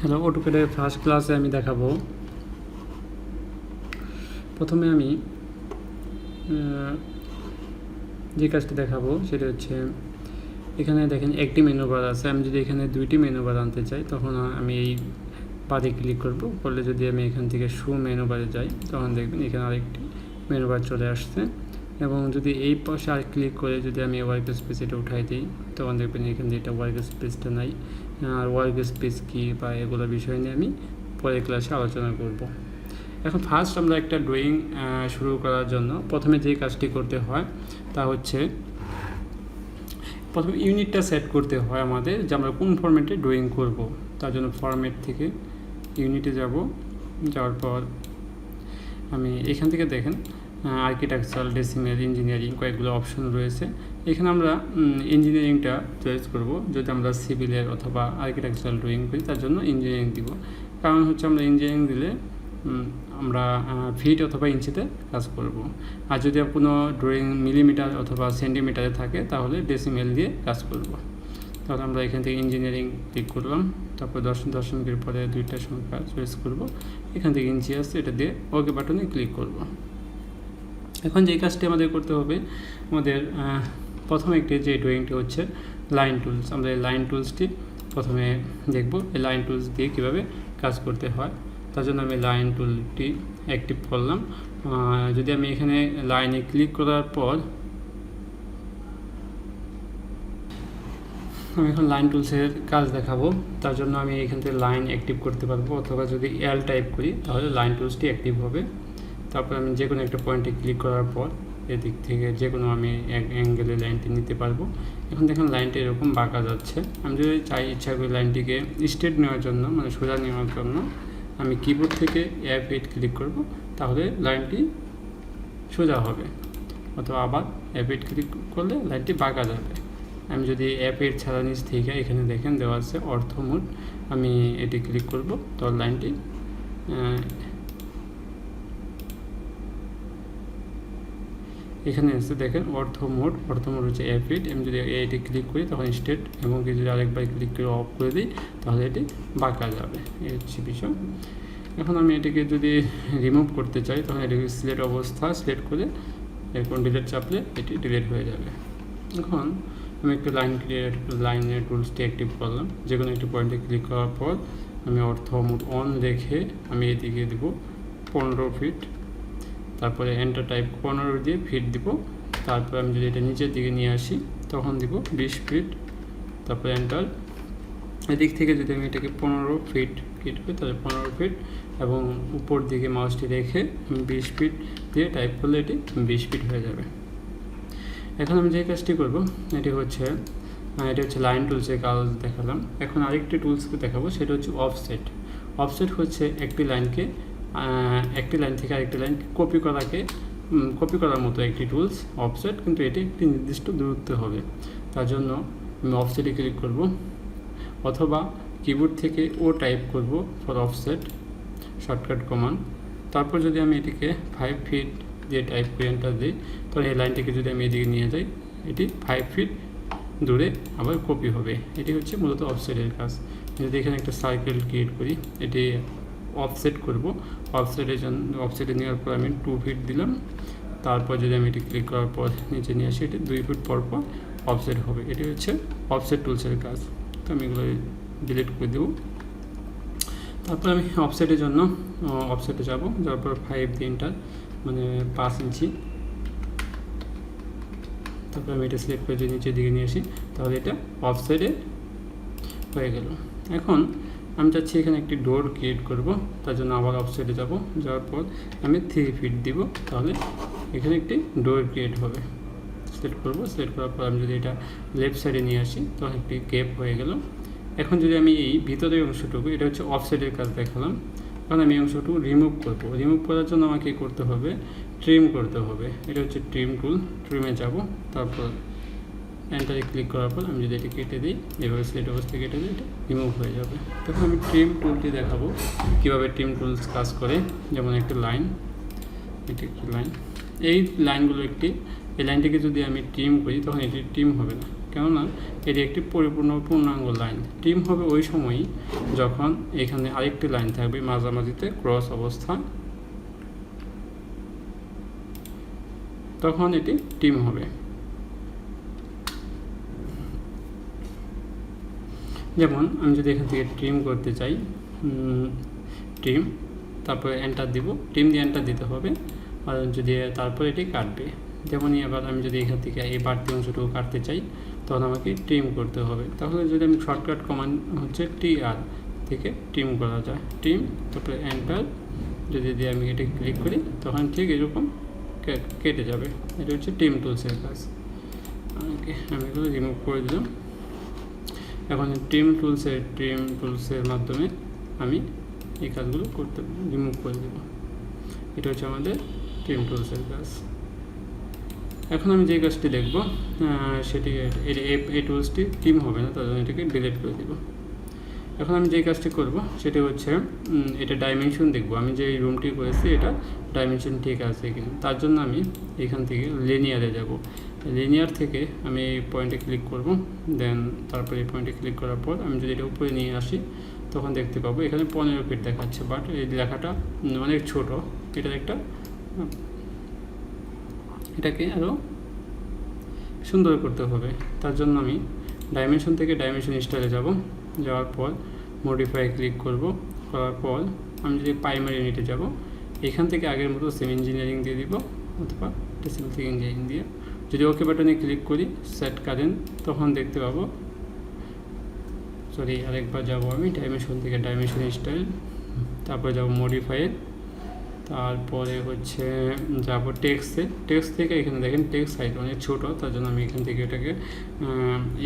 Hello, অটোক্যাডের first ক্লাসে আমি দেখাবো। প্রথমে আমি যে কাজটি দেখাবো সেটা হচ্ছে, এখানে দেখেন একটি মেনু বার আছে। আমি যদি এখানে দুইটি মেনু বার আনতে চাই তখন আমি এই বারে ক্লিক করব। করলে যদি আমি এখান থেকে শো মেনু বারে যাই তখন দেখবেন এখানে আরেকটি মেনু বার চলে আসছে। এবং যদি এই পাশে আর ক্লিক করে যদি আমি ওয়ার্ক স্পেস এটা উঠাই দিই তখন দেখবেন এখানে এটা ওয়ার্ক স্পেসটা নাই। আর ওয়ার্ক স্পেস কী বা এগুলো বিষয় নিয়ে আমি পরের ক্লাসে আলোচনা করব। এখন ফার্স্ট আমরা একটা ড্রয়িং শুরু করার জন্য প্রথমে যে কাজটি করতে হয় তা হচ্ছে, প্রথমে ইউনিটটা সেট করতে হয় আমাদের, যে আমরা কোন ফরম্যাটে ড্রয়িং করব। তার জন্য ফরম্যাট থেকে ইউনিটে যাব। যাওয়ার পর আমি এখান থেকে দেখেন আর্কিটেকচারাল, ডেসিমেল, ইঞ্জিনিয়ারিং কয়েকগুলো অপশন রয়েছে। এখানে আমরা ইঞ্জিনিয়ারিংটা চয়েস করব। যদি আমরা সিভিলের অথবা আর্কিটেকচারাল ড্রয়িং করি তার জন্য ইঞ্জিনিয়ারিং দিব। কারণ হচ্ছে আমরা ইঞ্জিনিয়ারিং দিলে আমরা ফিট অথবা ইঞ্চিতে কাজ করব। আর যদি কোনো ড্রয়িং মিলিমিটার অথবা সেন্টিমিটারে থাকে তাহলে ডেসিমেল দিয়ে কাজ করব। তাহলে আমরা এখান থেকে ইঞ্জিনিয়ারিং ক্লিক করলাম। তারপর দশমিকের পরে দুইটা সংখ্যা চয়েস করব। এখান থেকে ইঞ্চি আসছে, এটা দিয়ে ওকে বাটনে ক্লিক করব। এখন যে কাজটি আমাদের করতে হবে, আমাদের প্রথম একটি যে ড্রয়িংটি হচ্ছে লাইন টুলস। আমরা এই লাইন টুলসটি প্রথমে দেখব, এই লাইন টুলস দিয়ে কীভাবে কাজ করতে হয়। তার জন্য আমি লাইন টুলটি অ্যাক্টিভ করলাম। যদি আমি এখানে লাইনে ক্লিক করার পর আমি এখন লাইন টুলসের কাজ দেখাবো। তার জন্য আমি এখান থেকে লাইন অ্যাক্টিভ করতে পারবো, অথবা যদি এল টাইপ করি তাহলে লাইন টুলসটি অ্যাক্টিভ হবে। তারপর আমি যে কোনো একটা পয়েন্টে ক্লিক করার পর এদিক থেকে যে কোনো আমি এক অ্যাঙ্গেলে লাইনটি নিতে পারবো। এখন দেখেন লাইনটি এরকম বাঁকা যাচ্ছে। আমি যদি চাই ইচ্ছা করি লাইনটিকে স্ট্রেট নেওয়ার জন্য, মানে সোজা নেওয়ার জন্য, আমি কিবোর্ড থেকে F8 ক্লিক করব, তাহলে লাইনটি সোজা হবে। অথবা আবার F8 ক্লিক করলে লাইনটি বাঁকা যাবে। আমি যদি F8 ছাড়া নিচ থেকে এখানে দেখেন দেওয়া আছে অর্থ মোড, আমি এটি ক্লিক করব, তাহলে লাইনটি এখানে এসে দেখেন অর্থ মোড হচ্ছে F8। আমি যদি এটি ক্লিক করি তখন স্ট্রেট, এবং যদি আরেকবার ক্লিক করে অফ করে দিই তাহলে এটি বাঁকা যাবে। এই হচ্ছে বিষয়। এখন আমি এটিকে যদি রিমুভ করতে চাই তখন এটিকে সিলেক্ট অবস্থা সিলেক্ট করে এরকম ডিলিট চাপলে এটি ডিলিট হয়ে যাবে। এখন আমি একটু লাইনের টুলসটি অ্যাক্টিভ করলাম। যে কোনো একটি পয়েন্টে ক্লিক করার পর আমি অর্থ মোড অন রেখে আমি এদিকে দেব 15 ফিট। তারপরে এন্টার টাইপ 15 দিয়ে ফিট দিব। তারপর আমি যদি এটা নিচের দিকে নিয়ে আসি তখন দিব 20 ফিট। তারপরে এন্টার। এদিক থেকে যদি আমি এটাকে 15 ফিট ক্লিক করি তাহলে 15 ফিট, এবং উপর দিকে মাউসটি রেখে 20 ফিট দিয়ে টাইপ করলে এটি 20 ফিট হয়ে যাবে। এখন আমি যে কাজটি করব এটি হচ্ছে লাইন টুলসের কাজ দেখালাম। এখন আরেকটি টুলসকে দেখাবো, সেটা হচ্ছে অফসেট। অফসেট হচ্ছে একটি লাইন থেকে আরেকটি লাইন কপি করার মতো একটি টুলস অফসেট, কিন্তু এটি একটি নির্দিষ্ট দূরত্বে হবে। তার জন্য আমি অফসেটে ক্লিক করব, অথবা কিবোর্ড থেকে ও টাইপ করব ফর অফসেট শর্টকাট কমান্ড। তারপর যদি আমি এটিকে 5 ফিট দিয়ে টাইপ করে এন্টার দিই তাহলে এই লাইনটিকে যদি আমি এদিকে নিয়ে যাই এটি 5 ফিট দূরে আবার কপি হবে। এটি হচ্ছে মূলত অফসেটের কাজ। যদি এখানে একটা সার্কেল ক্রিয়েট করি, এটি অফসেট করব। অফসেটে নেওয়ার পর আমি 2 ফিট দিলাম। তারপর যদি আমি এটি ক্লিক করার পর নিচে নিয়ে আসি এটি 2 ফিট পর অফসেট হবে। এটি হচ্ছে অফসেট টুলসের কাজ। তো আমি এগুলো ডিলিট করে দেবো। তারপর আমি অফসেটের জন্য অফসেটে যাব, যাওয়ার পর 5 দিয়ে এন্টার, মানে 5 ইঞ্চি। তারপর আমি এটা সিলেক্ট করে দিয়ে নিচের দিকে নিয়ে আসি, তাহলে এটা অফসেটে হয়ে গেল। এখন আমি চাচ্ছি এখানে একটি ডোর ক্রিয়েট করব। তার জন্য আবার অফসেটে যাব, যাওয়ার পর আমি 3 ফিট দিব, তাহলে এখানে একটি ডোর ক্রিয়েট হবে। সিলেক্ট করব, সিলেক্ট করার পর আমি যদি এটা লেফট সাইডে নিয়ে আসি তখন একটি গ্যাপ হয়ে গেল। এখন যদি আমি এই ভিতরের অংশটুকু, এটা হচ্ছে অফসেটের কাজ দেখালাম, কারণ আমি এই অংশটুকু রিমুভ করব। রিমুভ করার জন্য আমাকে করতে হবে ট্রিম করতে হবে। এটা হচ্ছে ট্রিম টুল। ট্রিমে যাব, তারপর এন্টারে ক্লিক করার পর আমি যদি এটি কেটে দিই, এভাবে সিলেক্ট অবস্থায় কেটে দিই, এটা রিমুভ হয়ে যাবে। তখন আমি ট্রিম টুলটি দেখাবো কীভাবে ট্রিম টুলস কাজ করে। যেমন একটি লাইন, এটি একটি লাইন, এই লাইনগুলো এই লাইনটিকে যদি আমি ট্রিম করি তখন এটি ট্রিম হবে না। কেননা এটি একটি পূর্ণাঙ্গ লাইন। ট্রিম হবে ওই সময়ই যখন এখানে আরেকটি লাইন থাকবে মাঝামাঝিতে ক্রস অবস্থা, তখন এটি ট্রিম হবে। যেমন আমি যদি এখান থেকে ট্রিম করতে চাই, ট্রিম, তারপরে এন্টার দিব, ট্রিম দিয়ে এন্টার দিতে হবে, আর যদি তারপরে এটি কাটবে। যেমনই আবার আমি যদি এখান থেকে এই বাড়তি অংশটুকু কাটতে চাই, তখন আমাকে ট্রিম করতে হবে। তাহলে যদি আমি শর্টকাট কমান্ড হচ্ছে TR থেকে ট্রিম করা যায়, ট্রিম, তারপরে এন্টার যদি দিয়ে আমি এটি ক্লিক করি, তখন ঠিক এরকম কেটে যাবে। এটা হচ্ছে ট্রিম টুলসের কাজ। ওকে, আমি এগুলো রিমুভ করে দিলাম। এখন ট্রিম টুলসের মাধ্যমে আমি এই কাজগুলো রিমুভ করে দেব। এটা হচ্ছে আমাদের ট্রিম টুলসের কাজ। এখন আমি যে কাজটি দেখব সেটি এই টুলসটি ট্রিম হবে না, তার জন্য এটাকে ডিলিট করে দেব। এখন আমি যে কাজটি করব সেটি হচ্ছে এটা ডাইমেনশন দেখব, আমি যে রুমটি করেছি এটা ডাইমেনশন ঠিক আছে কিনা। তার জন্য আমি এখান থেকে লিনিয়ারে যাব। লিনিয়ার থেকে আমি এই পয়েন্টে ক্লিক করব, দেন তারপরে এই পয়েন্টে ক্লিক করার পর আমি যদি এটা উপরে নিয়ে আসি, তখন দেখতে পাবো এখানে 15 ফিট দেখাচ্ছে, বাট এই লেখাটা অনেক ছোট। এটাকে আরও সুন্দর করতে হবে। তার জন্য আমি ডাইমেনশন থেকে ডাইমেনশন স্টাইলে যাব, যাওয়ার পর মডিফাই ক্লিক করব, করার পর আমি যদি প্রাইমারি ইউনিটে যাব, এখান থেকে আগের মতো সেম ইঞ্জিনিয়ারিং দিয়ে দিব, অথবা সিভিল থেকে ইঞ্জিনিয়ারিং দিয়ে যদি ওকে বাটনে ক্লিক করি, সেট কারেন্ট, তখন দেখতে পাবো, আরেকবার যাব আমি ডাইমেনশন থেকে ডাইমেনশন স্টাইল, তারপরে যাব মডিফাই, তারপরে হচ্ছে যাব টেক্সট থেকে এখানে দেখেন টেক্সট সাইজ অনেক ছোটো, তার জন্য আমি এখান থেকে এটাকে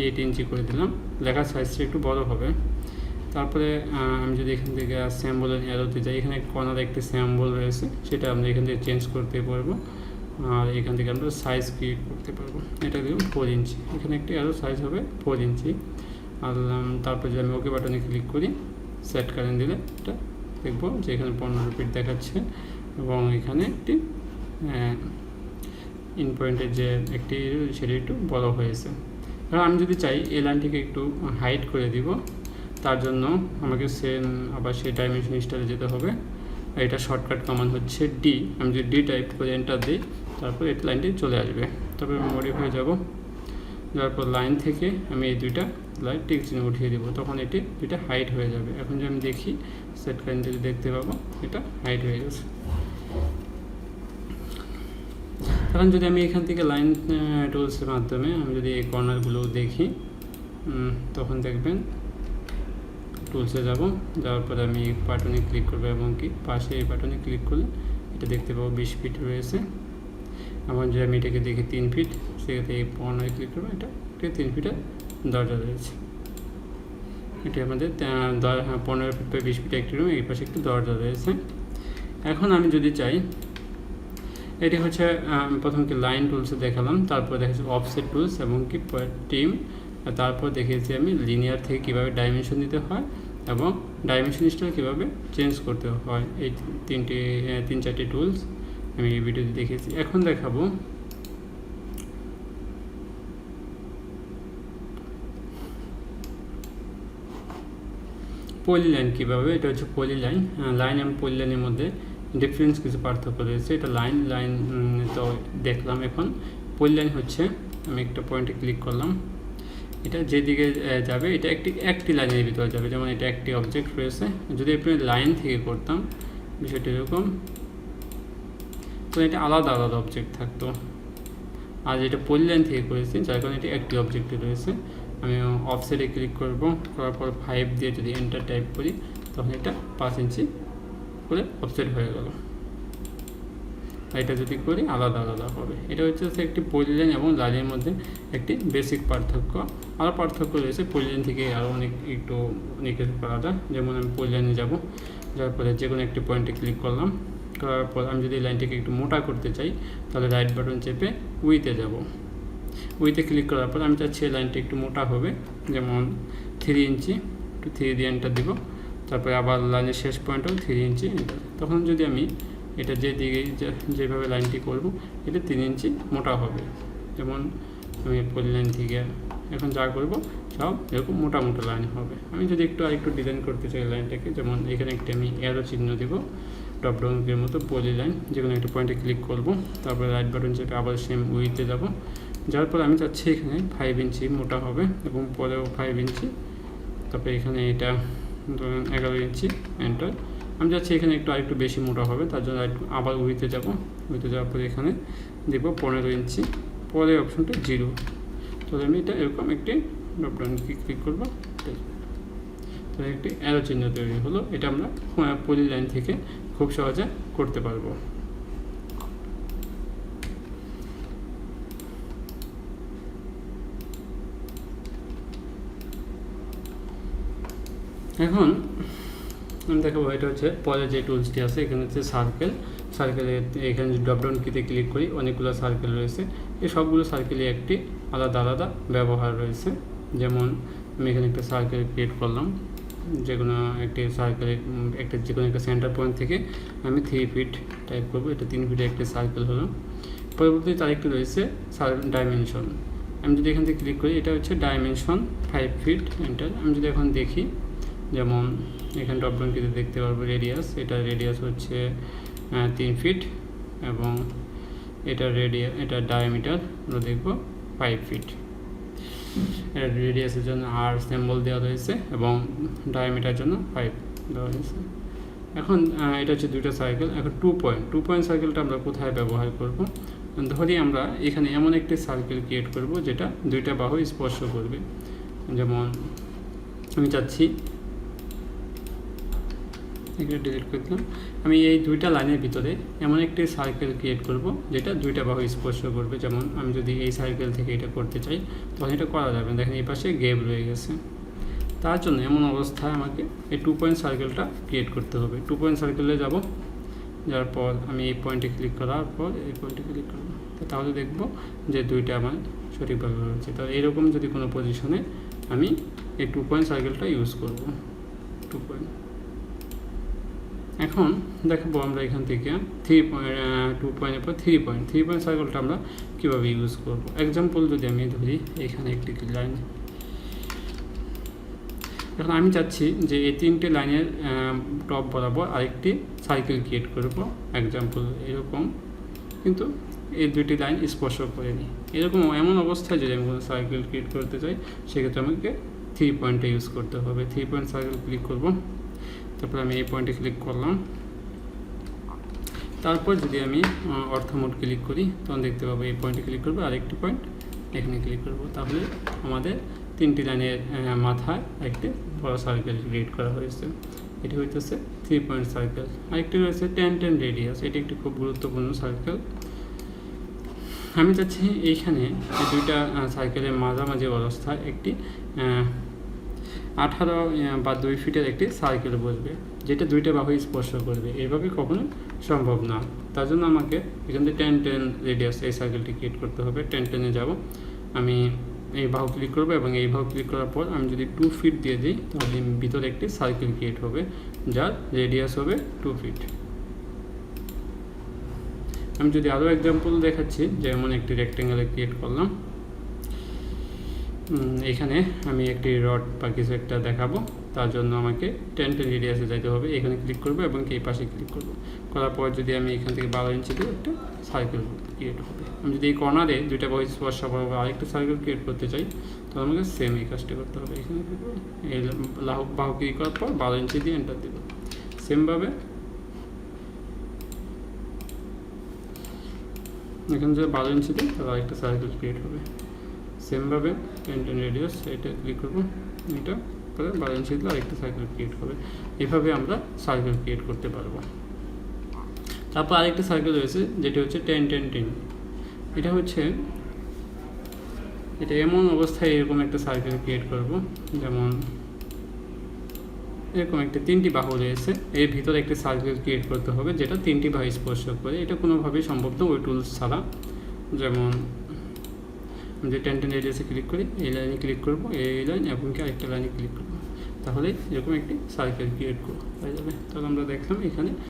8 ইঞ্চি করে দিলাম, লেখার সাইজটা একটু বড় হবে। তারপরে আমি যদি এখান থেকে স্যাম্বলের অ্যারোতে যাই, এখানে কর্নারে একটি স্যাম্বল রয়েছে, সেটা আমরা এখান থেকে চেঞ্জ করতে পারবো, আর এখান থেকে আমরা সাইজ ক্রিয়েট করতে পারবো। এটা দিলাম 4 ইঞ্চি, এখানে একটি অ্যারো সাইজ হবে 4 ইঞ্চি। আর তারপরে যদি আমি ওকে বাটনে ক্লিক করি, সেট কারেন্ট দিলে এটা দেখবো যে এখানে 15 ফিট দেখাচ্ছে, এবং এখানে একটি ইন পয়েন্টের যে একটি সেটা একটু বড় হয়েছে। এবার আমি যদি চাই এই লাইনটিকে একটু হাইড করে দিব, তার জন্য আমাকে আবার সেই ডাইমেনশন স্টাইলে যেতে হবে। এটা শর্টকাট কমান্ড হচ্ছে D। আমি যদি D টাইপ করে এন্টার দিই, তারপর এই লাইনটি চলে আসবে। তারপরে মডিফাই যাব, যাওয়ার পর লাইন থেকে আমি এই দুইটা লাইন টিক চিহ্ন উঠিয়ে দেবো, তখন এটি দুইটা হাইট হয়ে যাবে। এখন যদি আমি দেখি সেট কারেন্ট যদি দেখতে পাবো এটা হাইট হয়ে গেছে। এখন যদি আমি এখান থেকে লাইন টুলসের মাধ্যমে আমি যদি এই কর্নারগুলো দেখি, তখন দেখবেন টুলসে যাব, যাওয়ার পরে আমি এই বাটনে ক্লিক করবো, এবং কি পাশে এই বাটনে ক্লিক করলে এটা দেখতে পাবো 20 ফিট রয়েছে। এখন যদি আমি এটাকে দেখি 3 ফিট, সেক্ষেত্রে এই কর্নারে ক্লিক করবো, এটা 3 ফিটের দরজা রয়েছে। এটি আমাদের 15 ফিট বা 20 ফিট একটি রুম, এই পাশে একটি দরজা রয়েছে। এখন আমি যদি চাই, এটি হচ্ছে প্রথম কি লাইন টুলসে দেখালাম, তারপর দেখাচ্ছি অফসেট টুলস এবং কি ট্রিম, তারপর দেখিয়েছি আমি লিনিয়ার থেকে কীভাবে ডাইমেনশন দিতে হয় এবং ডাইমেনশন স্টাইল কীভাবে চেঞ্জ করতে হয়। এই 3-4টি টুলস আমি এই ভিডিওতে দেখিয়েছি। এখন দেখাবো পলি লাইন কীভাবে। এটা হচ্ছে পলি লাইন। লাইন এবং পলি লাইনের মধ্যে ডিফারেন্স কিছু পার্থক্য রয়েছে। এটা লাইন তো দেখলাম। এখন পলি লাইন হচ্ছে, আমি একটা পয়েন্টে ক্লিক করলাম, এটা যেদিকে যাবে এটা একটি লাইনের ভিতরে যাবে। যেমন এটা একটি অবজেক্ট রয়েছে, যদি আপনি লাইন থেকে করতাম বিষয়টি এরকম, তো এটা আলাদা অবজেক্ট থাকতো। আর যেটা পলি লাইন থেকে করেছি, যার কারণে এটি একটি অবজেক্টে রয়েছে। আমি অফসেটে ক্লিক করব, করার পর 5 দিয়ে যদি এন্টার টাইপ করি, তখন এটা 5 ইঞ্চি করে অফসেট হয়ে গেল। এটা যদি করি আলাদা হবে। এটা হচ্ছে একটি পলি লাইন এবং লাইনের মধ্যে একটি বেসিক পার্থক্য। আরও পার্থক্য রয়েছে, পলি লাইন থেকে আরও অনেক কিছু করা যায়। যেমন আমি পলি লাইনে যাবো, যার পরে যে কোনো একটি পয়েন্টে ক্লিক করলাম, করার পর আমি যদি লাইনটিকে একটু মোটা করতে চাই, তাহলে রাইট বাটন চেপে উইতে যাব। উইতে ক্লিক করার পর আমি চাচ্ছি লাইনটি একটু মোটা হবে, যেমন 3 ইঞ্চি, একটু 3 দিয়ে এন্টার দিব। তারপরে আবার লাইনের শেষ পয়েন্টও 3 ইঞ্চি এন্টার। তখন যদি আমি এটা যেভাবে লাইনটি করব, এটা 3 ইঞ্চি মোটা হবে। যেমন আমি পলি লাইন থেকে এখন যা করব সব এরকম মোটা মোটা লাইন হবে। আমি যদি আরেকটু ডিজাইন করতে চাই লাইনটাকে, যেমন এখানে একটি আমি অ্যারো চিহ্ন দেব, ড্রপ ডাউনের মতো পলি লাইন, যে কোনো একটা পয়েন্টে ক্লিক করব, তারপরে রাইট বাটন চেপে আবার সেম উইথে যাব। যার পর আমি চাচ্ছি এখানে 5 ইঞ্চি মোটা হবে এবং পরেও 5 ইঞ্চি, তারপরে এখানে এটা ধরুন 11 ইঞ্চি, এন্টার। আমি চাচ্ছি এখানে আরেকটু বেশি মোটা হবে, তার জন্য আবার উইথে যাব, উইথে যাওয়ার পরে এখানে দেবো 15 ইঞ্চি, পরে অপশনটা 0। তাহলে আমি এটা এরকম একটি ড্রপ ডাউন ক্লিক করবো, তাহলে একটি অ্যারো চিহ্ন তৈরি হলো। এটা আমরা পলি লাইন থেকে খুব সহজে করতে পারবো। এখন আমি দেখাবো এটা হচ্ছে পরে যে টুলসটি আছে, এখানে হচ্ছে সার্কেলে এখানে ড্রপ ডাউন কিতে ক্লিক করি, অনেকগুলো সার্কেল রয়েছে। এই সবগুলো সার্কেলে একটি আলাদা আলাদা ব্যবহার রয়েছে। যেমন আমি এখানে একটা সার্কেল ক্রিয়েট করলাম, যে কোনো একটি সার্কেলে যে কোনো একটা সেন্টার পয়েন্ট থেকে আমি 3 ফিট টাইপ করবো, এটা 3 ফিটের একটি সার্কেল হলো। পরবর্তীতে আরেকটি রয়েছে ডাইমেনশন। আমি যদি এখান থেকে ক্লিক করি, এটা হচ্ছে ডাইমেনশন 5 ফিট, এন্টার। আমি যদি এখন দেখি, যেমন এখানে ড্রপ ডাউন কিতে দেখতে পারবো রেডিয়াস, এটা রেডিয়াস হচ্ছে 3 ফিট এবং এটা ডায়ামিটার আমরা দেখব 5 ফিট। এটা রেডিয়াসের জন্য আর সিম্বল দেওয়া রয়েছে এবং ডায়ামিটারের জন্য 5 দেওয়া হয়েছে। এখন এটা হচ্ছে দুইটা সার্কেল। এখন 2 পয়েন্ট সার্কেলটা আমরা কোথায় ব্যবহার করব? ধরি আমরা এখানে এমন একটি সার্কেল ক্রিয়েট করব যেটা দুইটা বাহু স্পর্শ করবে। যেমন আমি চাচ্ছি, এগুলো ডিলিট করে দিলাম, আমি এই দুইটা লাইনের ভিতরে এমন একটি সার্কেল ক্রিয়েট করব যেটা দুইটা বাহু স্পর্শ করবে। যেমন আমি যদি এই সার্কেল থেকে এটা করতে চাই, তখন এটা করা যাবে। দেখেন এই পাশে গ্যাপ রয়ে গেছে। তার জন্য এমন অবস্থায় আমাকে এই 2 পয়েন্ট সার্কেলটা ক্রিয়েট করতে হবে। 2 পয়েন্ট সার্কেলে যাব, যার পর আমি এই পয়েন্টে ক্লিক করার পর এই পয়েন্টে ক্লিক করব, তাহলে দেখব যে দুইটা আমার সঠিকভাবে হচ্ছে। তাহলে এরকম যদি কোনো পজিশনে আমি এই 2 পয়েন্ট সার্কেলটা ইউজ করব। 2 পয়েন্ট। এখন দেখাবো আমরা এখান থেকে 2 পয়েন্টের পর 3 পয়েন্ট সার্কেলটা আমরা কীভাবে ইউজ করব। এক্সাম্পল যদি আমি ধরি, এখানে একটি লাইন, এখন আমি চাচ্ছি যে এই 3টে লাইনের টপ বরাবর আরেকটি সার্কেল ক্রিয়েট করব। এক্সাম্পল এরকম, কিন্তু এই দুইটি লাইন স্পর্শ করেনি। এমন অবস্থায় যদি আমি কোনো সার্কেল ক্রিয়েট করতে চাই, সেক্ষেত্রে আমাকে 3 পয়েন্টে ইউজ করতে হবে। 3 পয়েন্ট সার্কেল ক্লিক করব, তারপর আমি এই পয়েন্টে ক্লিক করলাম। তারপর যদি আমি অর্থ মোড ক্লিক করি, তখন দেখতে পাবো এই পয়েন্টে ক্লিক করবো, আরেকটি পয়েন্ট এখানে ক্লিক করব। তাহলে আমাদের 3টি লাইনের মাথায় একটি বড় সার্কেল ক্রিয়েট করা হয়েছে। এটি হইতেছে 3 পয়েন্ট সার্কেল। আরেকটি রয়েছে 10 রেডিয়াস, এটি একটি খুব গুরুত্বপূর্ণ সার্কেল। আমি চাচ্ছি এইখানে এই দুইটা সার্কেলের মাঝামাঝি অবস্থায় একটি 18 বা 2 ফিটের একটি সার্কেল বসবে, যেটা দুইটা বাহু স্পর্শ করবে। এইভাবে কখনো সম্ভব না। তার জন্য আমাকে এখান থেকে 10 রেডিয়াস এই সার্কেলটি ক্রিয়েট করতে হবে। 10 যাব, আমি এই বাহু ক্লিক করবো এবং এই বাহু ক্লিক করার পর আমি যদি 2 ফিট দিয়ে দিই, তাহলে ভিতরে একটি সার্কেল ক্রিয়েট হবে যার রেডিয়াস হবে 2 ফিট। আমি যদি আরও এক্সাম্পল দেখাচ্ছি, যেমন একটি রেক্টেঙ্গেল ক্রিয়েট করলাম, এখানে আমি একটি রড বা কিছু একটা দেখাবো। তার জন্য আমাকে 10 রেডিয়াসে যাইতে হবে। এখানে ক্লিক করবো এবং এই পাশে ক্লিক করবো। করার পর যদি আমি এখান থেকে 12 ইঞ্চিতে একটা সার্কেল ক্রিয়েট হবে। আমি যদি এই কর্নারে দুইটা বাহু স্পর্শ করবো আরেকটা সার্কেল ক্রিয়েট করতে চাই, তাহলে আমাকে সেম এই কাজটি করতে হবে। এখানে এই বাহু ক্লিক করার পর 12 ইঞ্চি দিয়ে এন্টার দেবো। সেমভাবে এখানে যে 12 ইঞ্চিতে তাহলে আরেকটা সার্কেল ক্রিয়েট হবে। সেমভাবে 10 রেডিয়াস, এটা ক্লিক করবো, এটা পরে 12 ইঞ্চি দিলে আরেকটা সার্কেল ক্রিয়েট হবে। এভাবে আমরা সার্কেল ক্রিয়েট করতে পারবো। তারপর আরেকটা সার্কেল রয়েছে যেটা হচ্ছে 10 এটা এমন অবস্থায় এরকম একটা সার্কেল ক্রিয়েট করব, যেমন এরকম একটা 3টি বাহু রয়েছে, এর ভিতরে একটি সার্কেল ক্রিয়েট করতে হবে যেটা 3টি বাহু স্পর্শ করে। এটা কোনোভাবেই সম্ভব না ওই টুলস ছাড়া। যেমন যে 10 রেডিয়াসে ক্লিক করি, এই লাইনে ক্লিক করব, এই লাইন এবং আরেকটা লাইনে ক্লিক করব, তাহলে এরকম একটি সার্কেল ক্রিয়েট হয়ে যাবে। তাহলে আমরা দেখলাম এখানে